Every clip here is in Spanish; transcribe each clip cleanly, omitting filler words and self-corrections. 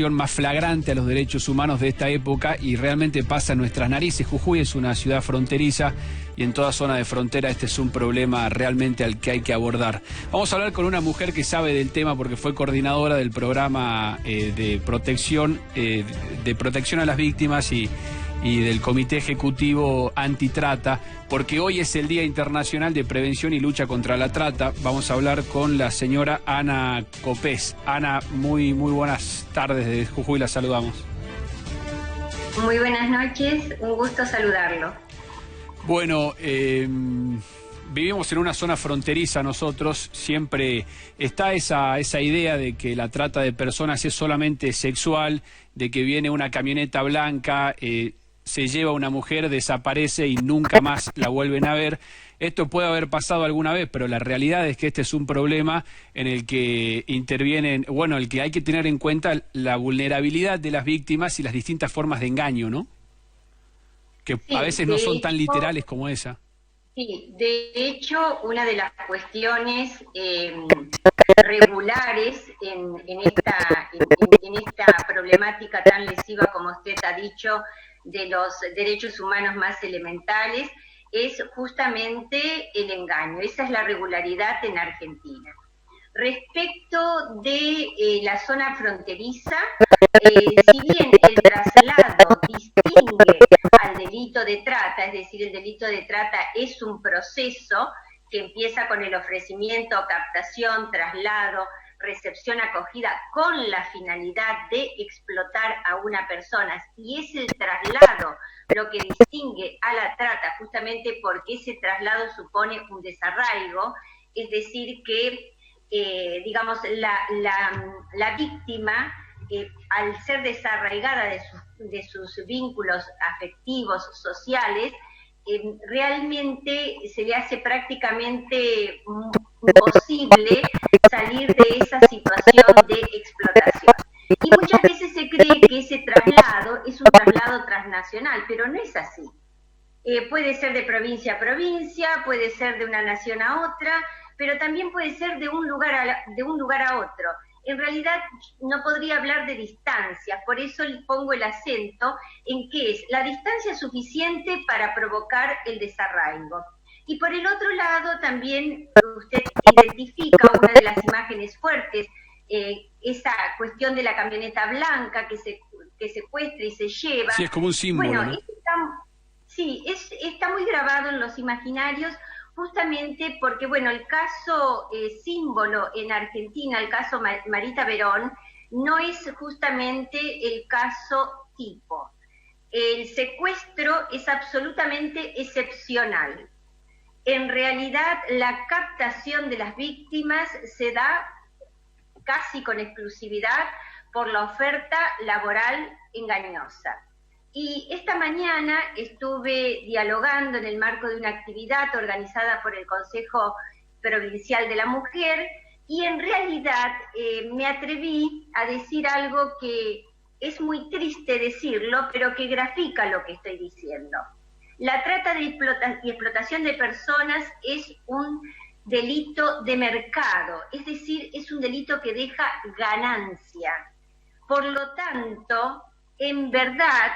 más flagrante a los derechos humanos de esta época y realmente pasa en nuestras narices. Jujuy es una ciudad fronteriza y en toda zona de frontera este es un problema realmente al que hay que abordar. Vamos a hablar con una mujer que sabe del tema porque fue coordinadora del programa de protección a las víctimas y del Comité Ejecutivo Antitrata, porque hoy es el Día Internacional de Prevención y Lucha contra la Trata. Vamos a hablar con la señora Ana Copés. Ana, muy buenas tardes desde Jujuy, la saludamos. Muy buenas noches, un gusto saludarlo. Bueno, vivimos en una zona fronteriza nosotros, siempre está esa idea de que la trata de personas es solamente sexual, de que viene una camioneta blanca, se lleva a una mujer, desaparece y nunca más la vuelven a ver. Esto puede haber pasado alguna vez, pero la realidad es que este es un problema en el que intervienen, el que hay que tener en cuenta la vulnerabilidad de las víctimas y las distintas formas de engaño, ¿no? Que sí, a veces no son tan literales como esa. Sí, de hecho, una de las cuestiones regulares en esta problemática tan lesiva, como usted ha dicho, de los derechos humanos más elementales, es justamente el engaño. Esa es la regularidad en Argentina. Respecto de la zona fronteriza, si bien el traslado distingue al delito de trata, es decir, el delito de trata es un proceso que empieza con el ofrecimiento, captación, traslado, recepción, acogida, con la finalidad de explotar a una persona, y es el traslado lo que distingue a la trata, justamente porque ese traslado supone un desarraigo, es decir, que digamos, la víctima, al ser desarraigada de sus vínculos afectivos, sociales, realmente se le hace prácticamente imposible salir de esa situación de explotación. Y muchas veces se cree que ese traslado es un traslado transnacional, pero no es así. Puede ser de provincia a provincia, puede ser de una nación a otra, pero también puede ser de un lugar a otro. En realidad no podría hablar de distancias, por eso le pongo el acento en que es la distancia suficiente para provocar el desarraigo. Y por el otro lado también usted identifica una de las imágenes fuertes, esa cuestión de la camioneta blanca que secuestra y se lleva. Sí, es como un símbolo, ¿no? Está muy grabado en los imaginarios, justamente porque, el caso símbolo en Argentina, el caso Marita Verón, no es justamente el caso tipo. El secuestro es absolutamente excepcional. En realidad, la captación de las víctimas se da casi con exclusividad por la oferta laboral engañosa. Y esta mañana estuve dialogando en el marco de una actividad organizada por el Consejo Provincial de la Mujer y en realidad me atreví a decir algo que es muy triste decirlo, pero que grafica lo que estoy diciendo. La trata y explotación de personas es un delito de mercado, es decir, es un delito que deja ganancia. Por lo tanto, en verdad,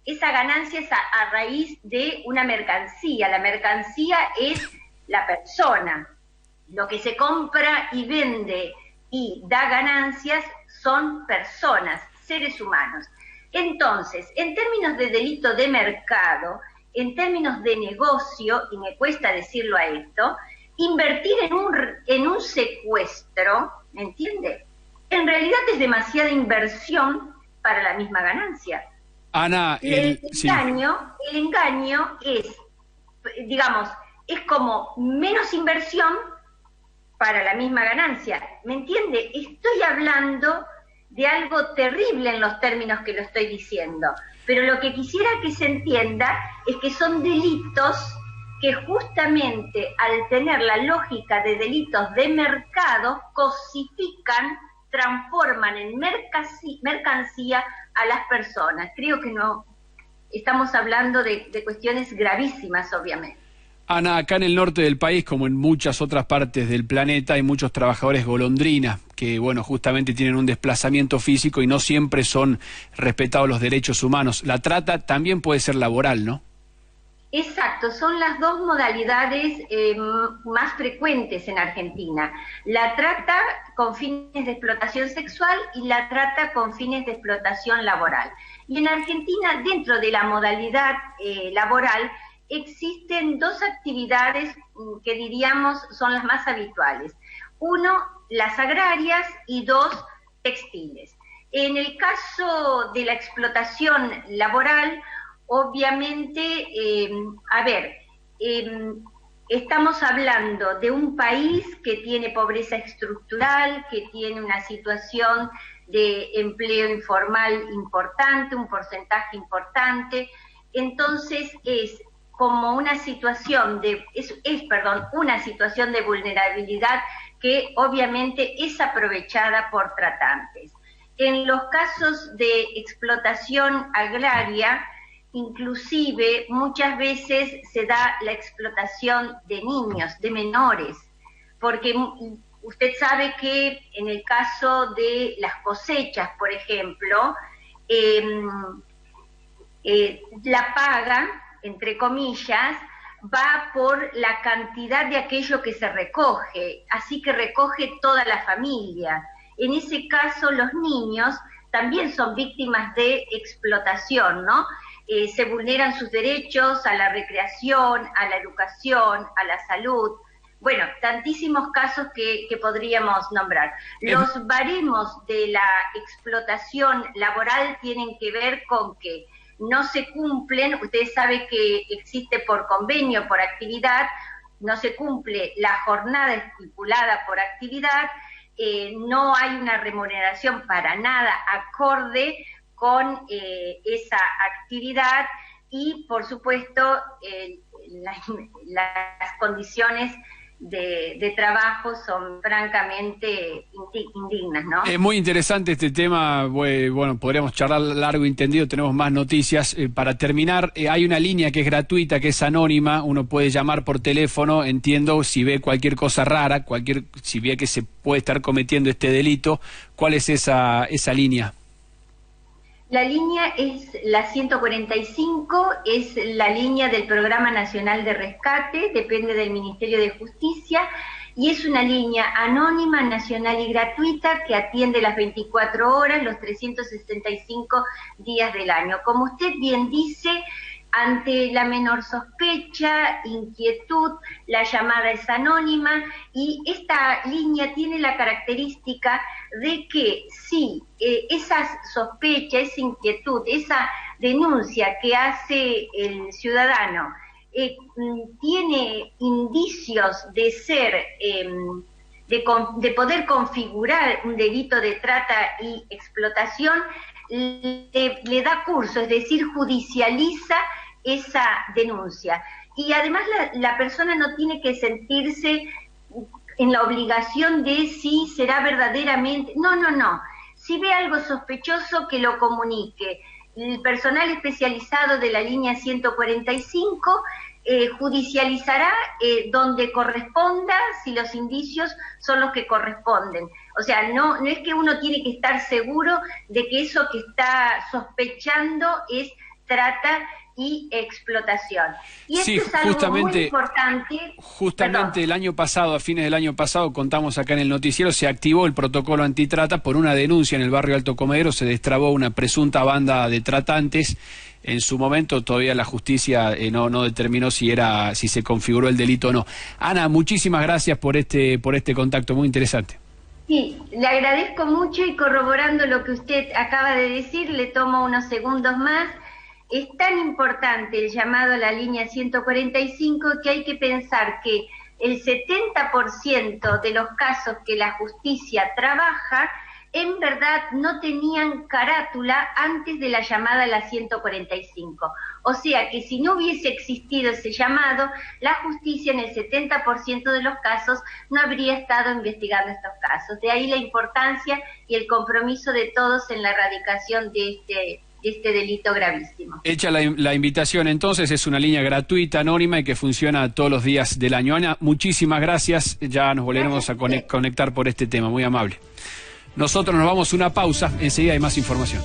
esa ganancia es a raíz de una mercancía. La mercancía es la persona. Lo que se compra y vende y da ganancias son personas, seres humanos. Entonces, en términos de delito de mercado, en términos de negocio, y me cuesta decirlo a esto, invertir en un secuestro, ¿me entiende? En realidad es demasiada inversión para la misma ganancia. Ana, el engaño es, digamos, es como menos inversión para la misma ganancia. ¿Me entiende? Estoy hablando de algo terrible en los términos que lo estoy diciendo, pero lo que quisiera que se entienda es que son delitos que justamente al tener la lógica de delitos de mercado cosifican, transforman en mercancía a las personas. Creo que no estamos hablando de cuestiones gravísimas, obviamente. Ana, acá en el norte del país, como en muchas otras partes del planeta, hay muchos trabajadores golondrina que, bueno, justamente tienen un desplazamiento físico y no siempre son respetados los derechos humanos. La trata también puede ser laboral, ¿no? Exacto, son las dos modalidades más frecuentes en Argentina. La trata con fines de explotación sexual y la trata con fines de explotación laboral. Y en Argentina, dentro de la modalidad laboral, existen dos actividades que diríamos son las más habituales. Uno, las agrarias y dos, textiles. En el caso de la explotación laboral, obviamente, estamos hablando de un país que tiene pobreza estructural, que tiene una situación de empleo informal importante, un porcentaje importante, entonces es como una situación de, una situación de vulnerabilidad que obviamente es aprovechada por tratantes. En los casos de explotación agraria, inclusive muchas veces se da la explotación de niños, de menores, porque usted sabe que en el caso de las cosechas, por ejemplo, la paga, entre comillas, va por la cantidad de aquello que se recoge, así que recoge toda la familia. En ese caso, los niños también son víctimas de explotación, ¿no? Se vulneran sus derechos a la recreación, a la educación, a la salud. Bueno, tantísimos casos que podríamos nombrar. Los baremos de la explotación laboral tienen que ver con que no se cumplen, ustedes saben que existe por convenio, por actividad, no se cumple la jornada estipulada por actividad, no hay una remuneración para nada acorde con esa actividad y, por supuesto, las condiciones de trabajo son francamente indignas, ¿no? Es muy interesante este tema, bueno, podríamos charlar largo y tendido, tenemos más noticias. Para terminar, hay una línea que es gratuita, que es anónima, uno puede llamar por teléfono, entiendo, si ve cualquier cosa rara, si ve que se puede estar cometiendo este delito. ¿Cuál es esa línea? La línea es la 145, es la línea del Programa Nacional de Rescate, depende del Ministerio de Justicia, y es una línea anónima, nacional y gratuita que atiende las 24 horas, los 365 días del año. Como usted bien dice, ante la menor sospecha, inquietud, la llamada es anónima y esta línea tiene la característica de que si esa sospecha, esa inquietud, esa denuncia que hace el ciudadano tiene indicios de ser, de poder configurar un delito de trata y explotación, le da curso, es decir, judicializa esa denuncia. Y además la persona no tiene que sentirse en la obligación de si será verdaderamente... No. Si ve algo sospechoso, que lo comunique. El personal especializado de la línea 145 judicializará donde corresponda, si los indicios son los que corresponden. O sea, no es que uno tiene que estar seguro de que eso que está sospechando es trata y explotación. Y esto es algo muy importante. Justamente el año pasado, a fines del año pasado, contamos acá en el noticiero, se activó el protocolo antitrata por una denuncia en el barrio Alto Comedero, se destrabó una presunta banda de tratantes. En su momento todavía la justicia no determinó si se configuró el delito o no. Ana, muchísimas gracias por este contacto, muy interesante. Sí, le agradezco mucho y corroborando lo que usted acaba de decir, le tomo unos segundos más. Es tan importante el llamado a la línea 145 que hay que pensar que el 70% de los casos que la justicia trabaja en verdad no tenían carátula antes de la llamada a la 145. O sea que si no hubiese existido ese llamado, la justicia en el 70% de los casos no habría estado investigando estos casos. De ahí la importancia y el compromiso de todos en la erradicación de este delito gravísimo. Hecha la invitación, entonces, es una línea gratuita, anónima y que funciona todos los días del año. Ana, muchísimas gracias. Ya nos volveremos a conectar por este tema. Muy amable. Nosotros nos vamos a una pausa. Enseguida hay más información.